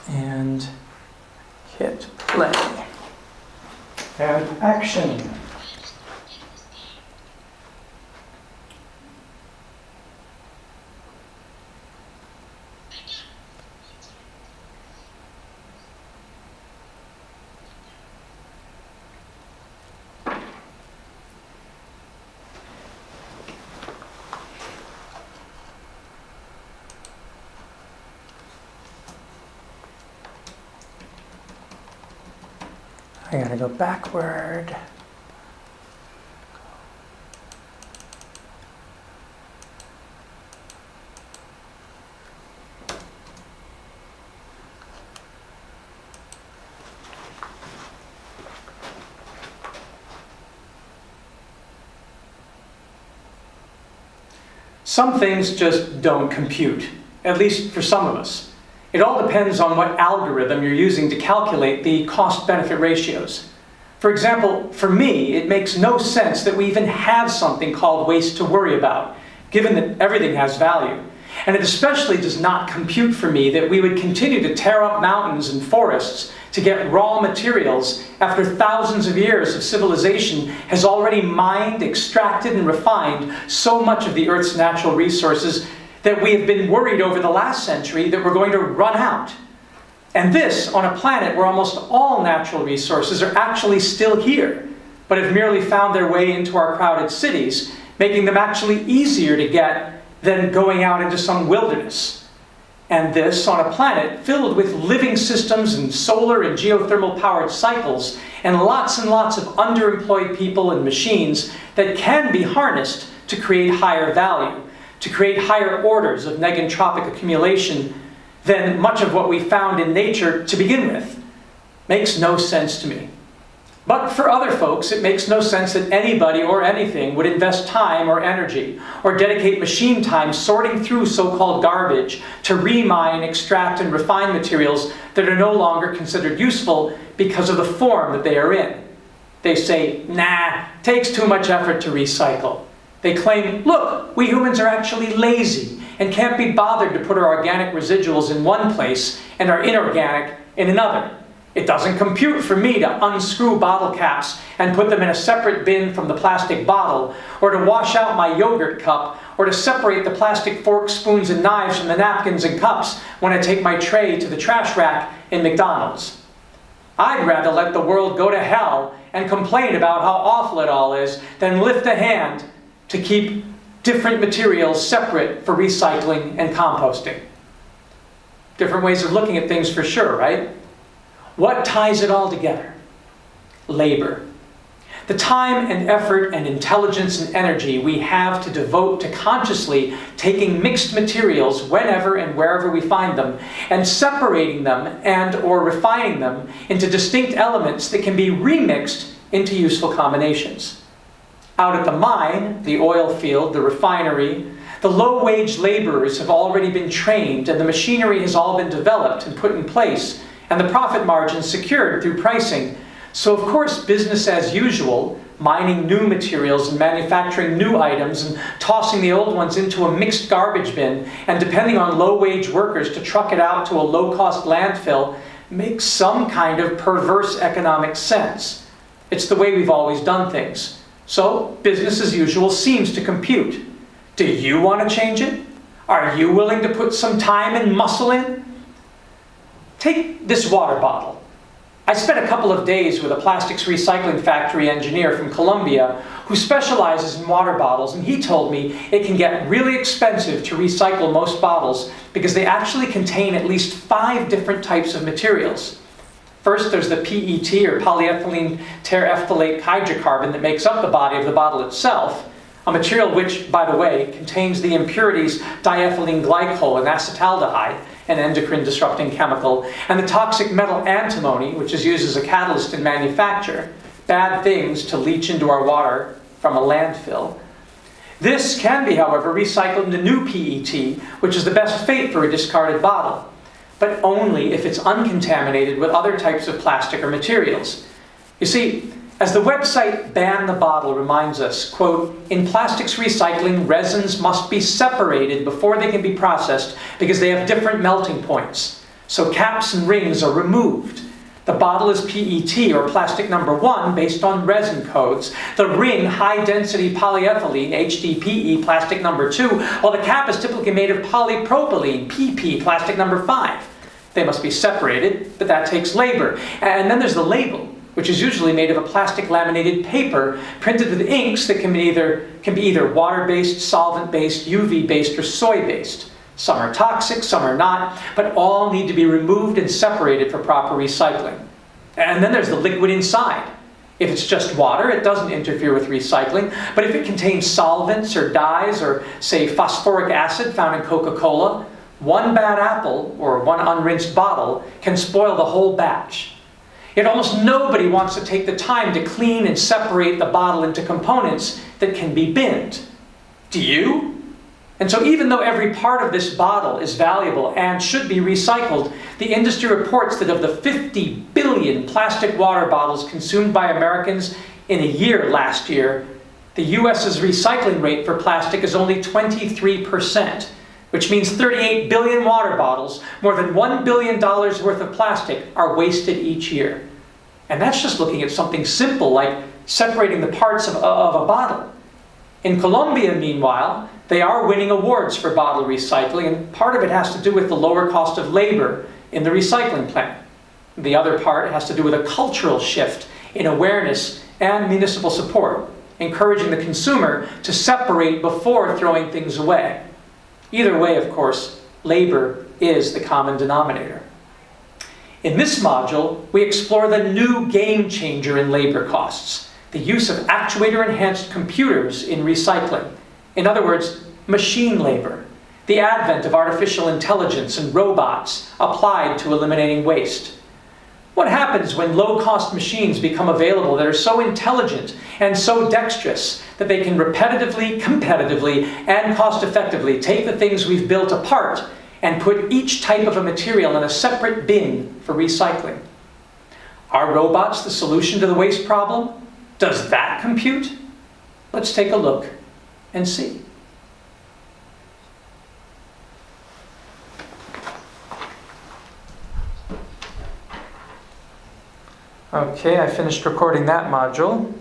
and hit play. And action. I gotta go backward. Some things just don't compute, at least for some of us. It all depends on what algorithm you're using to calculate the cost-benefit ratios. For example, for me, it makes no sense that we even have something called waste to worry about, given that everything has value. And it especially does not compute for me that we would continue to tear up mountains and forests to get raw materials after thousands of years of civilization has already mined, extracted, and refined so much of the Earth's natural resources that we have been worried over the last century that we're going to run out. And this on a planet where almost all natural resources are actually still here, but have merely found their way into our crowded cities, making them actually easier to get than going out into some wilderness. And this on a planet filled with living systems and solar and geothermal powered cycles and lots of underemployed people and machines that can be harnessed to create higher value, to create higher orders of negentropic accumulation than much of what we found in nature to begin with. Makes no sense to me. But for other folks, it makes no sense that anybody or anything would invest time or energy or dedicate machine time sorting through so-called garbage to remine, extract, and refine materials that are no longer considered useful because of the form that they are in. They say, nah, takes too much effort to recycle. They claim, look, we humans are actually lazy and can't be bothered to put our organic residuals in one place and our inorganic in another. It doesn't compute for me to unscrew bottle caps and put them in a separate bin from the plastic bottle, or to wash out my yogurt cup, or to separate the plastic forks, spoons, and knives from the napkins and cups when I take my tray to the trash rack in McDonald's. I'd rather let the world go to hell and complain about how awful it all is than lift a hand to keep different materials separate for recycling and composting. Different ways of looking at things for sure, right? What ties it all together? Labor. The time and effort and intelligence and energy we have to devote to consciously taking mixed materials whenever and wherever we find them and separating them and or refining them into distinct elements that can be remixed into useful combinations. Out at the mine, the oil field, the refinery, the low-wage laborers have already been trained and the machinery has all been developed and put in place and the profit margins secured through pricing. So of course, business as usual, mining new materials and manufacturing new items and tossing the old ones into a mixed garbage bin and depending on low-wage workers to truck it out to a low-cost landfill makes some kind of perverse economic sense. It's the way we've always done things. So business as usual seems to compute. Do you want to change it? Are you willing to put some time and muscle in? Take this water bottle. I spent a couple of days with a plastics recycling factory engineer from Colombia who specializes in water bottles, and he told me it can get really expensive to recycle most bottles because they actually contain at least 5 different types of materials. First, there's the PET, or polyethylene terephthalate hydrocarbon, that makes up the body of the bottle itself, a material which, by the way, contains the impurities diethylene glycol and acetaldehyde, an endocrine-disrupting chemical, and the toxic metal antimony, which is used as a catalyst in manufacture, bad things to leach into our water from a landfill. This can be, however, recycled into new PET, which is the best fate for a discarded bottle, but only if it's uncontaminated with other types of plastic or materials. You see, as the website Ban the Bottle reminds us, quote, in plastics recycling, resins must be separated before they can be processed because they have different melting points. So caps and rings are removed. The bottle is PET, or plastic number 1, based on resin codes. The ring, high-density polyethylene, HDPE, plastic number 2, while the cap is typically made of polypropylene, PP, plastic number 5. They must be separated, but that takes labor. And then there's the label, which is usually made of a plastic laminated paper printed with inks that can be either water-based, solvent-based, UV-based, or soy-based. Some are toxic, some are not, but all need to be removed and separated for proper recycling. And then there's the liquid inside. If it's just water, it doesn't interfere with recycling, but if it contains solvents or dyes or, say, phosphoric acid found in Coca-Cola, one bad apple or one unrinsed bottle can spoil the whole batch. Yet almost nobody wants to take the time to clean and separate the bottle into components that can be binned. Do you? And so even though every part of this bottle is valuable and should be recycled, the industry reports that of the 50 billion plastic water bottles consumed by Americans in a year last year, the US's recycling rate for plastic is only 23%, which means 38 billion water bottles, more than $1 billion worth of plastic, are wasted each year. And that's just looking at something simple like separating the parts of a bottle. In Colombia, meanwhile, they are winning awards for bottle recycling, and part of it has to do with the lower cost of labor in the recycling plant. The other part has to do with a cultural shift in awareness and municipal support, encouraging the consumer to separate before throwing things away. Either way, of course, labor is the common denominator. In this module, we explore the new game changer in labor costs, the use of actuator-enhanced computers in recycling. In other words, machine labor, the advent of artificial intelligence and robots applied to eliminating waste. What happens when low-cost machines become available that are so intelligent and so dexterous that they can repetitively, competitively, and cost-effectively take the things we've built apart and put each type of a material in a separate bin for recycling? Are robots the solution to the waste problem? Does that compute? Let's take a look and see. Okay, I finished recording that module.